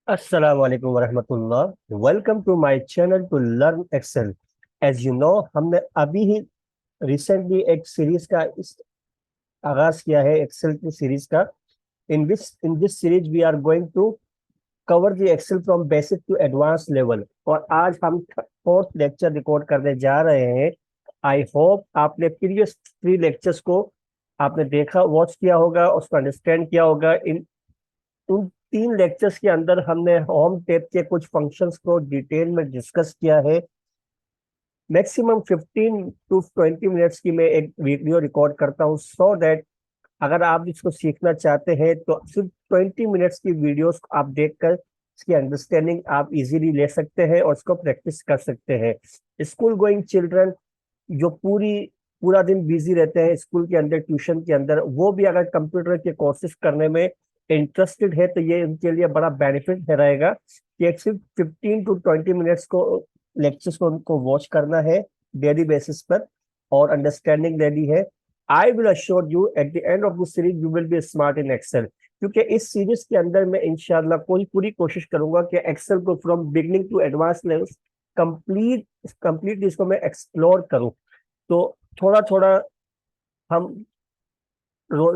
अस्सलाम वालेकुम वरहमतुल्लाह। Welcome to my channel to learn Excel. As you know, हमने अभी ही रिसेंटली एक सीरीज का आगाज किया है, एक्सेल की सीरीज का। In this series we are going to cover the Excel from basic to advance level, और आज हम फोर्थ लेक्चर रिकॉर्ड करने जा रहे हैं। आई होप आपने प्रीवियस 3 लेक्चर्स को आपने देखा, वॉच किया होगा, उसको अंडरस्टैंड किया होगा। इन उन 3 लेक्चर्स के अंदर हमने होम टैब के कुछ फंक्शंस को डिटेल में डिस्कस किया है। मैक्सिमम 15 to 20 मिनट्स की मैं एक वीडियो रिकॉर्ड करता हूँ, सो दैट अगर आप इसको सीखना चाहते हैं तो सिर्फ 20 मिनट्स की वीडियोस आप देखकर इसकी अंडरस्टैंडिंग आप इजीली ले सकते हैं और इसको प्रैक्टिस कर सकते हैं। स्कूल गोइंग चिल्ड्रन जो पूरा दिन बिजी रहते हैं स्कूल के अंदर, ट्यूशन के अंदर, वो भी अगर कंप्यूटर के कोर्सेज करने में इंटरेस्टेड है तो ये उनके लिए बड़ा बेनिफिट रहेगा कि एक सिर्फ 15 to 20 मिनट्स को लेक्चर्स को उनको वॉच करना है डेली बेसिस पर, और अंडरस्टैंडिंग रेडी है। I will assure you at the end of this series you will be smart in Excel, क्योंकि इस सीरीज के अंदर मैं इंशाल्लाह कोई पूरी कोशिश करूंगा कि एक्सेल को from beginning to advance level complete इसको मैं एक्सप्लोर करूं। तो थोड़ा थोड़ा हम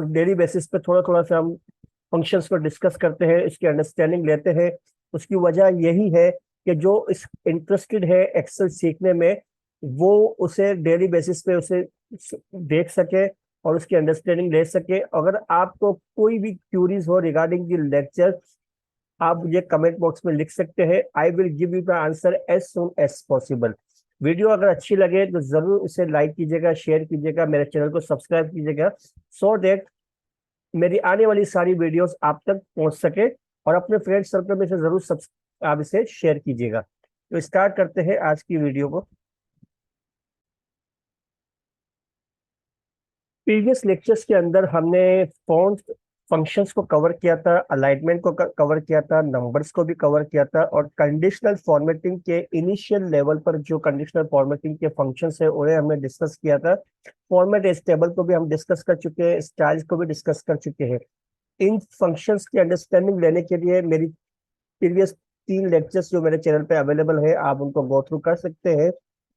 डेली बेसिस पे थोड़ा थोड़ा सा हम फंक्शंस को डिस्कस करते हैं, इसकी अंडरस्टैंडिंग लेते हैं। उसकी वजह यही है कि जो इस इंटरेस्टेड है एक्सेल सीखने में, वो उसे डेली बेसिस पे उसे देख सके और उसकी अंडरस्टैंडिंग ले सके। अगर आपको कोई भी क्यूरीज हो रिगार्डिंग द लेक्चर, आप मुझे कमेंट बॉक्स में लिख सकते हैं। I will give you the answer as soon as possible. Video अगर अच्छी लगे तो जरूर इसे लाइक कीजिएगा, शेयर कीजिएगा, मेरे चैनल को सब्सक्राइब कीजिएगा, सो दैट मेरी आने वाली सारी वीडियोस आप तक पहुंच सके। और अपने फ्रेंड सर्कल में से जरूर आप इसे शेयर कीजिएगा। तो स्टार्ट करते हैं आज की वीडियो को। प्रीवियस लेक्चर्स के अंदर हमने फॉन्ट फंक्शंस को कवर किया था, अलाइनमेंट को कवर किया था, नंबर्स को भी कवर किया था, और कंडीशनल फॉर्मेटिंग के इनिशियल लेवल पर जो कंडीशनल फॉर्मेटिंग के फंक्शंस है उन्हें हमने डिस्कस किया था। फॉर्मेट एज टेबल को भी हम डिस्कस कर चुके हैं, स्टाइल्स को भी डिस्कस कर चुके हैं। इन फंक्शंस की अंडरस्टैंडिंग लेने के लिए मेरी प्रीवियस 3 लेक्चर्स जो मेरे चैनल पे अवेलेबल है, आप उनको गो थ्रू कर सकते हैं।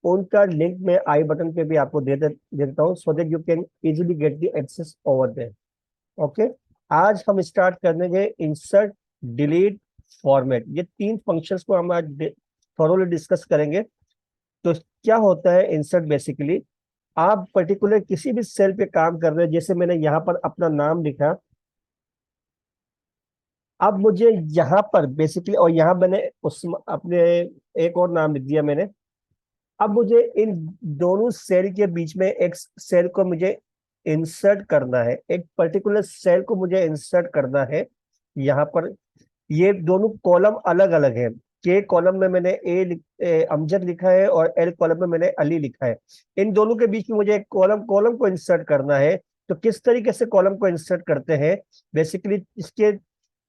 उनका लिंक मैं आई बटन पे भी आपको दे देता हूँ, so that you can easily get the access over there. Okay, आज हम स्टार्ट करेंगे इंसर्ट, डिलीट, फॉर्मेट। ये 3 फंक्शंस को हम आज थोरोली डिस्कस करेंगे। तो क्या होता है इंसर्ट? बेसिकली आप पर्टिकुलर किसी भी सेल पे काम कर रहे हैं, जैसे मैंने यहाँ पर अपना नाम लिखा। अब मुझे यहाँ पर बेसिकली, और यहाँ मैंने उस अपने एक और नाम लिख दिया मैंने। अब मुझे इन दोनों सेल के बीच में एक सेल को मुझे इंसर्ट करना है, एक पर्टिकुलर सेल को मुझे इंसर्ट करना है यहाँ पर। ये दोनों कॉलम अलग अलग है। के कॉलम में मैंने अमजद लिखा है और एल कॉलम में मैंने अली लिखा है। इन दोनों के बीच में मुझे एक कॉलम कॉलम को इंसर्ट करना है। तो किस तरीके से कॉलम को इंसर्ट करते हैं? बेसिकली इसके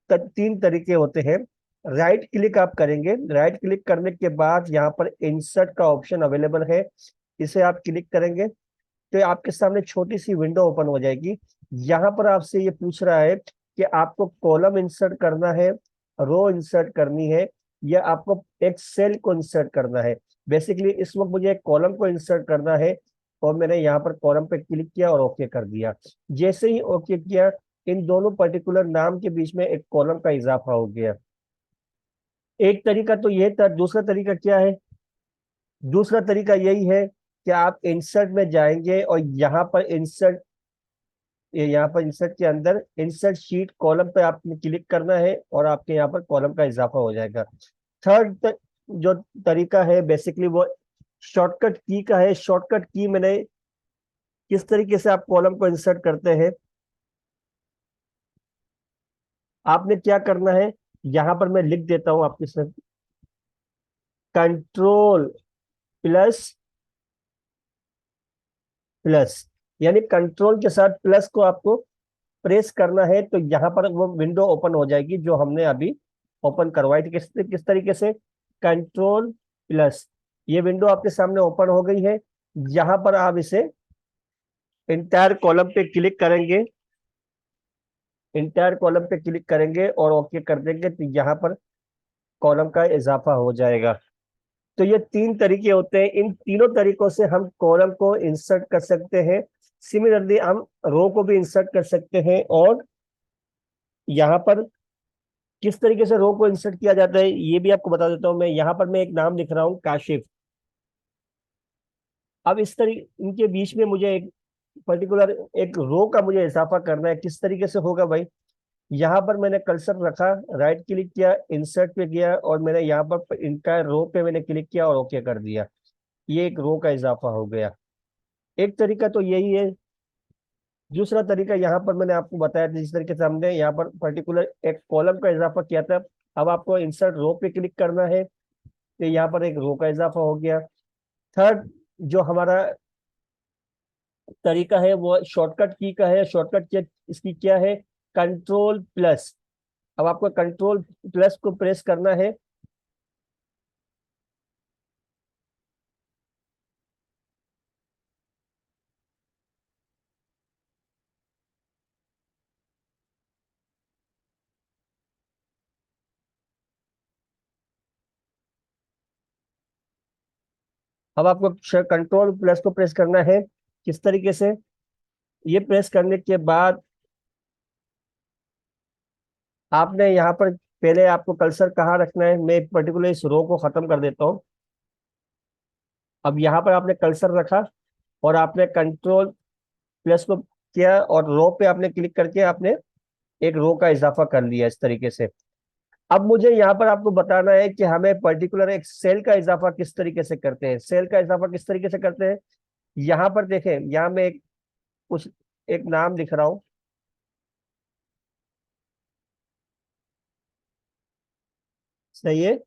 3 तरीके होते हैं। राइट क्लिक आप करेंगे, राइट क्लिक करने के बाद यहाँ पर इंसर्ट का ऑप्शन अवेलेबल है, इसे आप क्लिक करेंगे तो आपके सामने छोटी सी विंडो ओपन हो जाएगी। यहाँ पर आपसे ये पूछ रहा है कि आपको कॉलम इंसर्ट करना है, रो इंसर्ट करनी है, या आपको एक सेल को इंसर्ट करना है। बेसिकली इस वक्त मुझे एक कॉलम को इंसर्ट करना है, और मैंने यहाँ पर कॉलम पे क्लिक किया और ओके कर दिया। जैसे ही ओके किया, इन दोनों पर्टिकुलर नाम के बीच में एक कॉलम का इजाफा हो गया। एक तरीका तो ये था। दूसरा तरीका क्या है? दूसरा तरीका यही है कि आप इंसर्ट में जाएंगे और यहाँ पर इंसर्ट के अंदर इंसर्ट शीट कॉलम पे आपने क्लिक करना है और आपके यहाँ पर कॉलम का इजाफा हो जाएगा। जो तरीका है बेसिकली वो शॉर्टकट की का है। शॉर्टकट की मैंने किस तरीके से आप कॉलम को इंसर्ट करते हैं, आपने क्या करना है, यहाँ पर मैं लिख देता हूं आपके साथ। कंट्रोल प्लस प्लस, यानी कंट्रोल के साथ प्लस को आपको प्रेस करना है, तो यहाँ पर वो विंडो ओपन हो जाएगी जो हमने अभी ओपन करवाई थी। किस तरीके से? कंट्रोल प्लस, ये विंडो आपके सामने ओपन हो गई है। यहाँ पर आप इसे इंटायर कॉलम पे क्लिक करेंगे, इंटायर कॉलम पे क्लिक करेंगे और ओके कर देंगे, तो यहाँ पर कॉलम का इजाफा हो जाएगा। तो ये तीन तरीके होते हैं, इन तीनों तरीकों से हम कॉलम को इंसर्ट कर सकते हैं। सिमिलरली हम रो को भी इंसर्ट कर सकते हैं। और यहाँ पर किस तरीके से रो को इंसर्ट किया जाता है ये भी आपको बता देता हूं। मैं यहाँ पर मैं एक नाम लिख रहा हूँ काशिफ। अब इस तरीके इनके बीच में मुझे एक पर्टिकुलर एक रो का मुझे इजाफा करना है। किस तरीके से होगा भाई? यहाँ पर मैंने कर्सर रखा, राइट क्लिक किया, इंसर्ट पे गया और मैंने यहाँ पर इनका रो पे मैंने क्लिक किया और ओके कर दिया। ये एक रो का इजाफा हो गया। एक तरीका तो यही है। दूसरा तरीका यहाँ पर मैंने आपको बताया था, जिस तरीके से हमने यहाँ पर पर्टिकुलर एक कॉलम का इजाफा किया था। अब आपको इंसर्ट रो पे क्लिक करना है तो यहाँ पर एक रो का इजाफा हो गया। थर्ड जो हमारा तरीका है वो शॉर्टकट की का है। शॉर्टकट की इसकी क्या है? Control plus. अब आपको कंट्रोल प्लस को प्रेस करना है। अब आपको कंट्रोल प्लस को प्रेस करना है। किस तरीके से? ये प्रेस करने के बाद आपने यहाँ पर पहले आपको कर्सर कहाँ रखना है, मैं पर्टिकुलर इस रो को खत्म कर देता हूँ। अब यहाँ पर आपने कर्सर रखा और आपने कंट्रोल प्लस को किया और रो पे आपने क्लिक करके आपने एक रो का इजाफा कर लिया इस तरीके से। अब मुझे यहाँ पर आपको बताना है कि हमें पर्टिकुलर एक सेल का इजाफा किस तरीके से करते हैं। सेल का इजाफा किस तरीके से करते हैं? यहाँ पर देखें, यहाँ मैं कुछ एक नाम लिख रहा हूँ। सही है।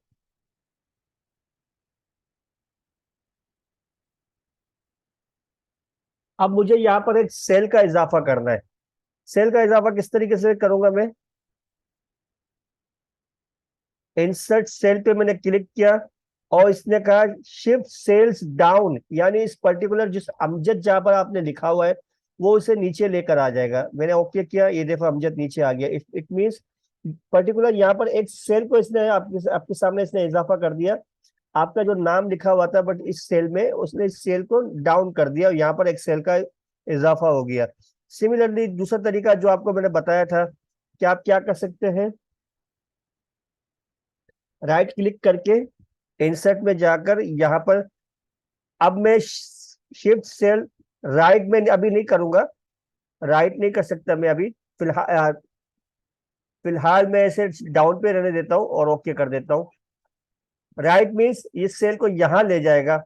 अब मुझे यहाँ पर एक सेल का इजाफा करना है। सेल का इजाफा किस तरीके से करूंगा मैं? इंसर्ट सेल पे मैंने क्लिक किया और इसने कहा शिफ्ट सेल्स डाउन, यानी इस पर्टिकुलर जिस अमजद जहां पर आपने लिखा हुआ है वो उसे नीचे लेकर आ जाएगा। मैंने ओके किया, ये देखो अमजद नीचे आ गया। इट मींस पर्टिकुलर यहाँ पर एक सेल को इसने आपके आपके सामने इसने इजाफा कर दिया। आपका जो नाम लिखा हुआ था बट इस सेल में उसने इस सेल को डाउन कर दिया और यहाँ पर एक सेल का इजाफा हो गया। सिमिलरली दूसरा तरीका जो आपको मैंने बताया था कि आप क्या कर सकते हैं, राइट क्लिक करके इंसर्ट में जाकर यहाँ पर अब मैं शिफ्ट सेल राइट में अभी नहीं करूंगा, राइट नहीं कर सकता मैं अभी। फिलहाल फिलहाल मैं इसे डाउन पे रहने देता हूँ और ओके कर देता हूँ। राइट मीन्स इस सेल को यहाँ ले जाएगा,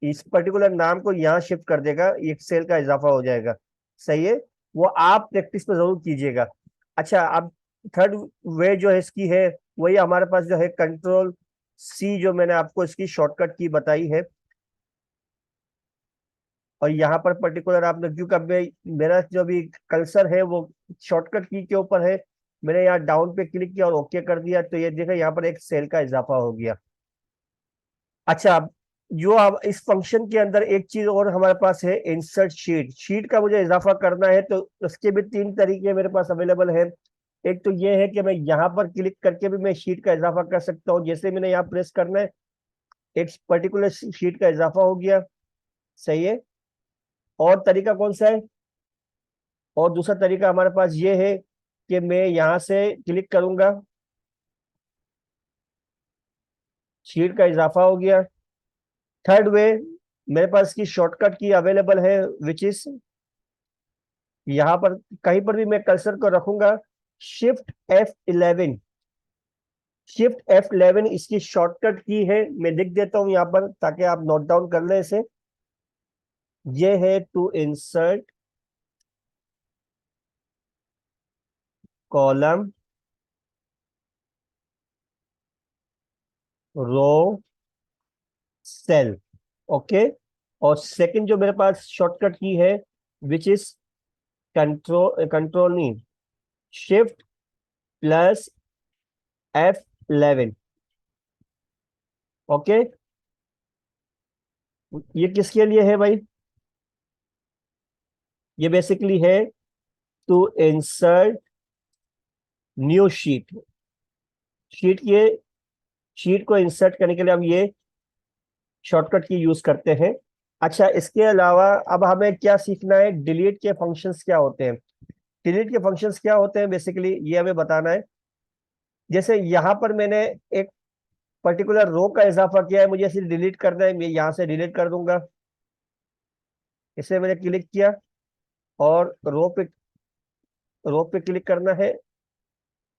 इस पर्टिकुलर नाम को यहाँ शिफ्ट कर देगा, एक सेल का इजाफा हो जाएगा। सही है। वो आप प्रैक्टिस में जरूर कीजिएगा। अच्छा, अब थर्ड वे जो है इसकी है वही हमारे पास जो है कंट्रोल सी, जो मैंने आपको इसकी शॉर्टकट की बताई है। और यहाँ पर पर्टिकुलर आपने क्योंकि अब मेरा जो भी कर्सर है वो शॉर्टकट की के ऊपर है, मैंने यहाँ डाउन पे क्लिक किया और ओके कर दिया तो ये देखा यहाँ पर एक सेल का इजाफा हो गया। अच्छा, अब जो अब इस फंक्शन के अंदर एक चीज और हमारे पास है, इंसर्ट शीट। शीट का मुझे इजाफा करना है तो उसके भी तीन तरीके मेरे पास अवेलेबल है। एक तो ये है कि मैं यहाँ पर क्लिक करके भी मैं शीट का इजाफा कर सकता हूँ, जैसे मैंने यहाँ प्रेस करना है एक पर्टिकुलर शीट का इजाफा हो गया। सही है। और तरीका कौन सा है? और दूसरा तरीका हमारे पास ये है कि मैं यहाँ से क्लिक करूंगा, शीट का इजाफा हो गया। थर्ड वे मेरे पास इसकी शॉर्टकट की अवेलेबल है विच इज यहाँ पर कहीं पर भी मैं कर्सर को रखूंगा, शिफ्ट F11। शिफ्ट F11 इसकी शॉर्टकट की है, मैं लिख देता हूं यहाँ पर ताकि आप नोट डाउन कर ले इसे। ये है to insert column row cell. Okay. और सेकंड जो मेरे पास शॉर्टकट की है विच इज कंट्रोल नहीं, Shift+F11। ओके। ये किसके लिए है भाई? ये बेसिकली है to insert new sheet. Sheet ये शीट को इंसर्ट करने के लिए हम ये शॉर्टकट की यूज करते हैं। अच्छा, इसके अलावा अब हमें क्या सीखना है, डिलीट के फंक्शंस क्या होते हैं। डिलीट के फंक्शंस क्या होते हैं बेसिकली ये हमें बताना है। जैसे यहाँ पर मैंने एक पर्टिकुलर रो का इजाफा किया है, मुझे इसे डिलीट करना है, मैं यहाँ से डिलीट कर दूंगा। इसे मैंने क्लिक किया और रो पे क्लिक करना है।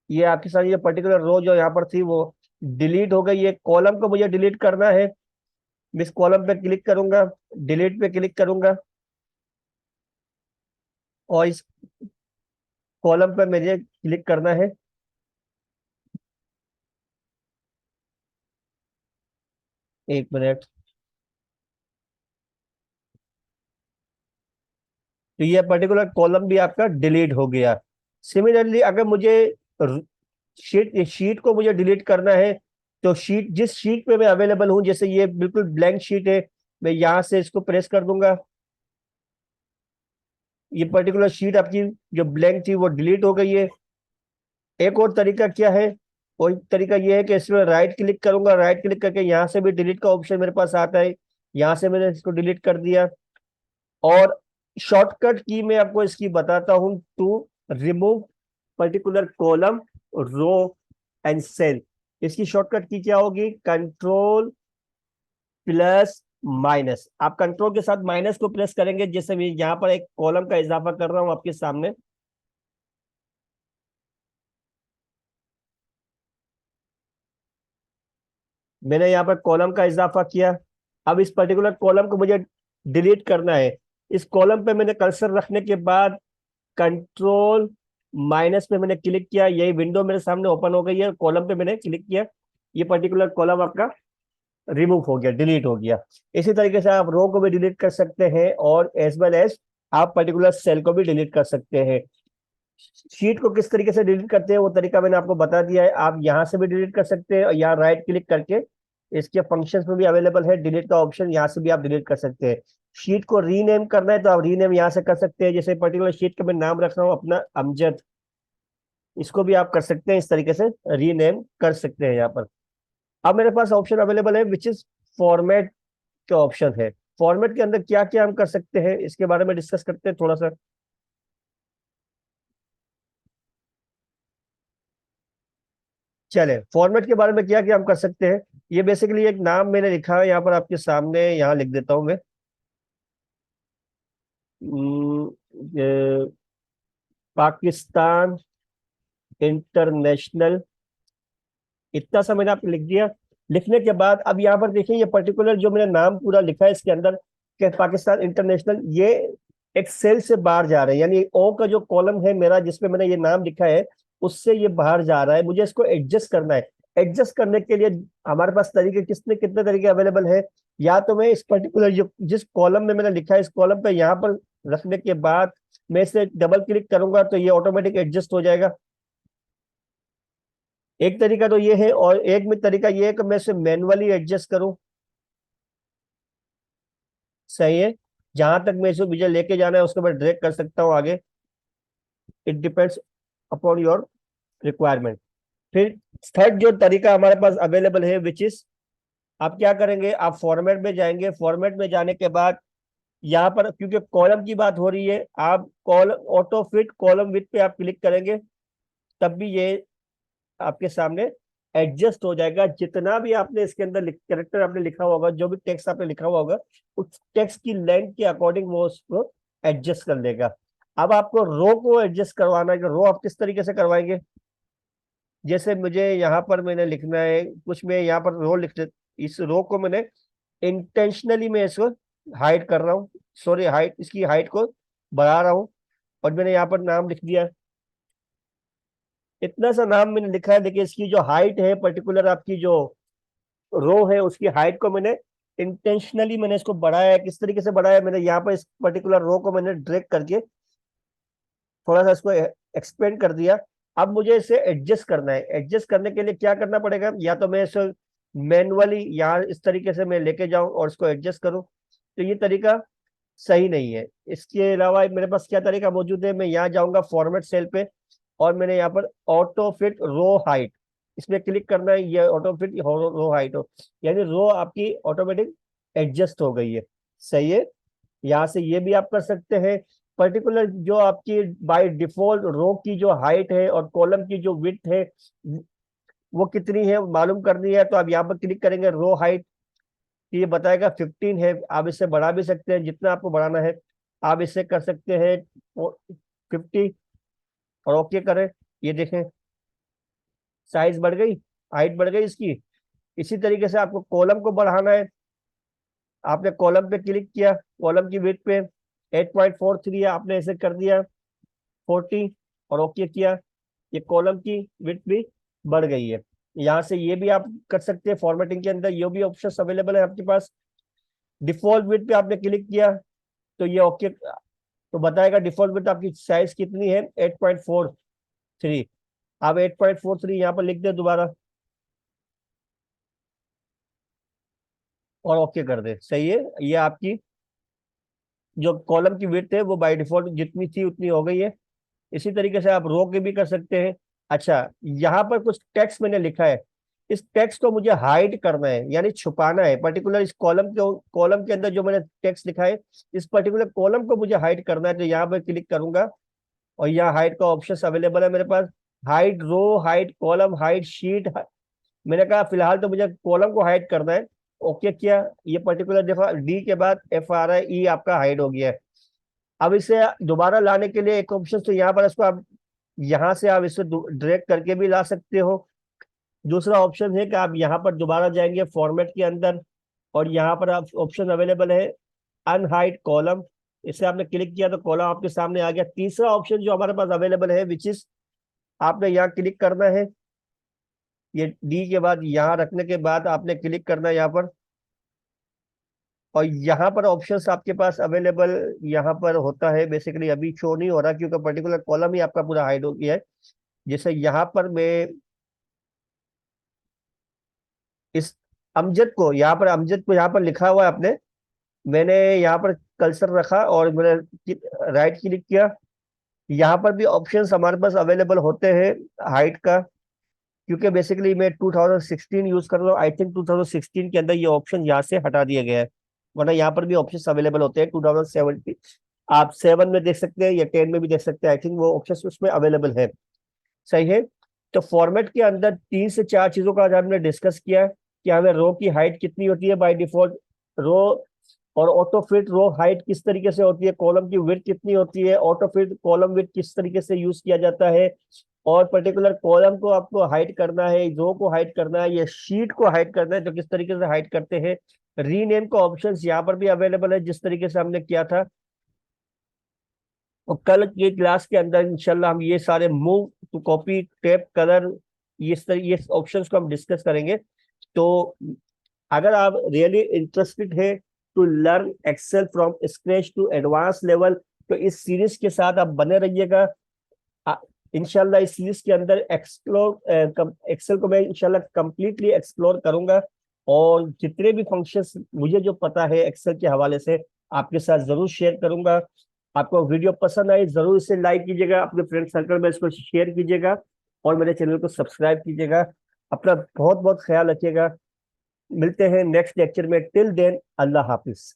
ये आपके साथ ये पर्टिकुलर रो जो यहाँ पर थी वो डिलीट हो गई। ये कॉलम को मुझे डिलीट करना है, मैं इस कॉलम पे क्लिक करूंगा, डिलीट पे क्लिक करूंगा और इस कॉलम पे मुझे क्लिक करना है। एक मिनट। तो ये पर्टिकुलर कॉलम भी आपका डिलीट हो गया। सिमिलरली अगर मुझे शीट को मुझे डिलीट करना है, तो शीट जिस शीट पे मैं अवेलेबल हूं, जैसे ये बिल्कुल ब्लैंक शीट है, मैं यहां से इसको प्रेस कर दूंगा। ये पर्टिकुलर शीट आपकी जो ब्लैंक थी वो डिलीट हो गई है। एक और तरीका क्या है, कोई तरीका ये है कि इसमें राइट क्लिक करूंगा, राइट क्लिक करके यहाँ से भी डिलीट का ऑप्शन मेरे पास आता है, यहाँ से मैंने इसको डिलीट कर दिया। और शॉर्टकट की मैं आपको इसकी बताता हूं, to remove particular column, row and cell. इसकी शॉर्टकट की क्या होगी, कंट्रोल प्लस माइनस। आप कंट्रोल के साथ माइनस को प्रेस करेंगे, जैसे मैं यहाँ पर एक कॉलम का इजाफा कर रहा हूं आपके सामने। मैंने यहाँ पर कॉलम का इजाफा किया। अब इस पर्टिकुलर कॉलम को मुझे डिलीट करना है। इस कॉलम पे मैंने कर्सर रखने के बाद कंट्रोल माइनस पे मैंने क्लिक किया, यही विंडो मेरे सामने ओपन हो गई है। कॉलम पे मैंने क्लिक किया, ये पर्टिकुलर कॉलम आपका रिमूव हो गया, डिलीट हो गया। इसी तरीके से आप रो को भी डिलीट कर सकते हैं और एज वेल एज आप पर्टिकुलर सेल को भी डिलीट कर सकते हैं। शीट को किस तरीके से डिलीट करते हैं वो तरीका मैंने आपको बता दिया है। आप यहाँ से भी डिलीट कर सकते हैं और यहाँ राइट क्लिक करके इसके फंक्शंस में भी अवेलेबल है डिलीट का ऑप्शन, यहाँ से भी आप डिलीट कर सकते हैं। शीट को रीनेम करना है तो आप रीनेम यहाँ से कर सकते हैं। जैसे पर्टिकुलर शीट का मैं नाम रख रहा हूँ अपना अमजद, इसको भी आप कर सकते हैं, इस तरीके से रीनेम कर सकते हैं यहाँ पर। अब मेरे पास ऑप्शन अवेलेबल है विच इज फॉर्मेट का ऑप्शन है। फॉर्मेट के अंदर क्या क्या हम कर सकते हैं इसके बारे में डिस्कस करते हैं थोड़ा सा। चले, फॉर्मेट के बारे में क्या क्या हम कर सकते हैं। ये बेसिकली एक नाम मैंने लिखा है यहाँ पर आपके सामने, यहाँ लिख देता हूं मैं। ये पाकिस्तान इंटरनेशनल, इतना सा मैंने आपको लिख दिया। लिखने के बाद अब यहाँ पर देखिए ये पर्टिकुलर जो मैंने नाम पूरा लिखा है इसके अंदर कि पाकिस्तान इंटरनेशनल, ये एक सेल से बाहर जा रहे हैं, यानी ओ का जो कॉलम है मेरा जिसमें मैंने ये नाम लिखा है उससे ये बाहर जा रहा है। मुझे इसको एडजस्ट करना है। एडजस्ट करने के लिए हमारे पास तरीके कितने कितने तरीके अवेलेबल है। या तो मैं इस पर्टिकुलर जो जिस कॉलम में मैंने लिखा है इस कॉलम पे यहाँ पर रखने के बाद मैं इसे डबल क्लिक करूंगा तो ये ऑटोमेटिक एडजस्ट हो जाएगा। एक तरीका तो ये है, और एक में तरीका ये है कि मैं इसे मैनुअली एडजस्ट करूं। सही है, जहां तक मैं इसे मुझे लेके जाना है उसको मैं ड्रैग कर सकता हूं आगे। It depends upon your requirement. फिर थर्ड जो तरीका हमारे पास अवेलेबल है विच इज, आप क्या करेंगे, आप फॉर्मेट में जाएंगे। फॉर्मेट में जाने के बाद यहाँ पर क्योंकि कॉलम की बात हो रही है, आप column auto fit column with पे आप क्लिक करेंगे, तब भी ये आपके सामने एडजस्ट हो जाएगा। जितना भी आपने इसके अंदर कैरेक्टर आपने लिखा हुआ होगा, जो भी टेक्स्ट आपने लिखा हुआ होगा, उस टेक्स्ट की लेंथ के अकॉर्डिंग वो उसको एडजस्ट कर लेगा। अब आपको रो को एडजस्ट करवाना है कि रो आप किस तरीके से करवाएंगे। जैसे मुझे यहाँ पर मैंने लिखना है कुछ, मैं यहाँ पर रो लिख, इस रो को मैंने इंटेंशनली मैं इसको हाइड कर रहा हूँ, सॉरी हाइट, इसकी हाइट को बढ़ा रहा हूँ और मैंने यहाँ पर नाम लिख दिया। इतना सा नाम मैंने लिखा है, देखिए इसकी जो हाइट है पर्टिकुलर आपकी जो रो है उसकी हाइट को मैंने इंटेंशनली मैंने इसको बढ़ाया है। किस तरीके से बढ़ाया है, मैंने यहाँ पर इस पर्टिकुलर रो को मैंने ड्रैग करके थोड़ा सा इसको एक्सपेंड कर दिया। अब मुझे इसे एडजस्ट करना है। एडजस्ट करने के लिए क्या करना पड़ेगा, या तो मैं इसे मैनुअली यहाँ इस तरीके से मैं लेके जाऊं और इसको एडजस्ट करूं, तो ये तरीका सही नहीं है। इसके अलावा मेरे पास क्या तरीका मौजूद है, मैं यहाँ जाऊंगा फॉर्मेट सेल पे और मैंने यहाँ पर ऑटो फिट रो हाइट, इसमें क्लिक करना है, ये ऑटो फिट रो हाइट हो, यानी रो आपकी ऑटोमेटिक एडजस्ट हो गई है। सही है। यहाँ से ये भी आप कर सकते हैं। पर्टिकुलर जो आपकी बाय डिफॉल्ट रो की जो हाइट है और कॉलम की जो विड्थ है वो कितनी है मालूम करनी है, तो आप यहाँ पर क्लिक करेंगे रो हाइट, ये बताएगा 15 है। आप इससे बढ़ा भी सकते हैं, जितना आपको बढ़ाना है आप इससे कर सकते हैं 50, और ओके करें। ये देखें साइज बढ़ गई, हाइट बढ़ गई इसकी। इसी तरीके से आपको कॉलम को बढ़ाना है, आपने कॉलम पे क्लिक किया, कॉलम की विड्थ पे 8.43 है, आपने ऐसे कर दिया 40 और ओके किया, ये कॉलम की विड्थ भी बढ़ गई है। यहाँ से ये भी आप कर सकते हैं फॉर्मेटिंग के अंदर, ये भी ऑप्शन अवेलेबल है आपके पास। डिफॉल्ट विड्थ पे आपने क्लिक किया तो ये ओके, तो बताएगा डिफॉल्ट विड्थ आपकी साइज कितनी है 8.43। आप 8.43 यहाँ पर लिख दे दोबारा और ओके कर दे। सही है, ये आपकी जो कॉलम की विड्थ है वो बाय डिफॉल्ट जितनी थी उतनी हो गई है। इसी तरीके से आप रो के भी कर सकते हैं। अच्छा, यहाँ पर कुछ टेक्स्ट मैंने लिखा है, इस टेक्स्ट को मुझे हाइड करना है यानी छुपाना है। पर्टिकुलर इस कॉलम के अंदर जो मैंने टेक्स्ट लिखा है, इस पर्टिकुलर कॉलम को मुझे हाइड करना है, तो यहाँ पर क्लिक करूंगा और यहाँ हाइड का ऑप्शन अवेलेबल है मेरे पास। हाइड रो, हाइड कॉलम, हाइड शीट। मैंने कहा फिलहाल तो मुझे कॉलम को हाइड करना है, ओके किया। ये पर्टिकुलर देखा डी के बाद FRIE आपका हाइड हो गया है। अब इसे दोबारा लाने के लिए एक ऑप्शन, तो यहाँ पर इसको आप यहाँ से आप इसे ड्रैग करके भी ला सकते हो। दूसरा ऑप्शन है कि आप यहाँ पर दोबारा जाएंगे फॉर्मेट के अंदर और यहाँ पर आप ऑप्शन अवेलेबल है अनहाइड कॉलम, इसे आपने क्लिक किया तो कॉलम आपके सामने आ गया। तीसरा ऑप्शन जो हमारे पास अवेलेबल है विच इज, आपने यहाँ क्लिक करना है, ये डी के बाद यहाँ रखने के बाद आपने क्लिक करना है यहाँ पर, और यहाँ पर ऑप्शंस आपके पास अवेलेबल यहाँ पर होता है। बेसिकली अभी शो नहीं हो रहा क्योंकि पर्टिकुलर कॉलम ही आपका पूरा हाइड हो गया है। जैसे यहाँ पर मैं इस अमजद को यहाँ पर लिखा हुआ है आपने, मैंने यहाँ पर कर्सर रखा और मैंने राइट क्लिक किया। यहाँ पर भी ऑप्शंस हमारे पास अवेलेबल होते हैं हाइट का, क्योंकि बेसिकली मैं 2016 यूज कर रहा हूँ। आई थिंक 2016 के अंदर ये ऑप्शन यहाँ से हटा दिया गया है, वरना यहाँ पर भी ऑप्शंस अवेलेबल होते हैं 2017। आप 7 में देख सकते हैं या 10 में भी देख सकते हैं, आई थिंक वो ऑप्शन उसमें अवेलेबल है। सही है। तो फॉर्मेट के अंदर 3 से 4 चीजों का आज हमने डिस्कस किया कि हमें रो की हाइट कितनी होती है बाय डिफॉल्ट, रो और ऑटो फिट रो हाइट किस तरीके से होती है, कॉलम की विड्थ कितनी होती है, ऑटो फिट कॉलम विड्थ किस तरीके से यूज किया जाता है, और पर्टिकुलर कॉलम को आपको हाइड करना है, रो को हाइड करना है, या शीट को हाइड करना है तो किस तरीके से हाइड करते हैं। रीनेम का ऑप्शन यहाँ पर भी अवेलेबल है जिस तरीके से हमने किया था। और कल के क्लास के अंदर इंशाल्लाह हम ये सारे move to copy, tape, colour, ये ऑप्शंस को हम डिस्कस करेंगे। तो अगर आप रियली इंटरेस्टेड है to learn Excel from scratch to advance level, तो इस सीरीज के साथ आप बने रहिएगा। इंशाल्लाह इस सीरीज के अंदर एक्सेल को मैं इंशाल्लाह कंप्लीटली एक्सप्लोर करूंगा, और जितने भी फंक्शंस मुझे जो पता है एक्सेल के हवाले से आपके साथ जरूर शेयर करूंगा। आपको वीडियो पसंद आई जरूर इसे लाइक कीजिएगा, अपने फ्रेंड सर्कल में इसको शेयर कीजिएगा, और मेरे चैनल को सब्सक्राइब कीजिएगा। अपना बहुत बहुत ख्याल रखिएगा। मिलते हैं नेक्स्ट लेक्चर में। टिल देन अल्लाह हाफिज।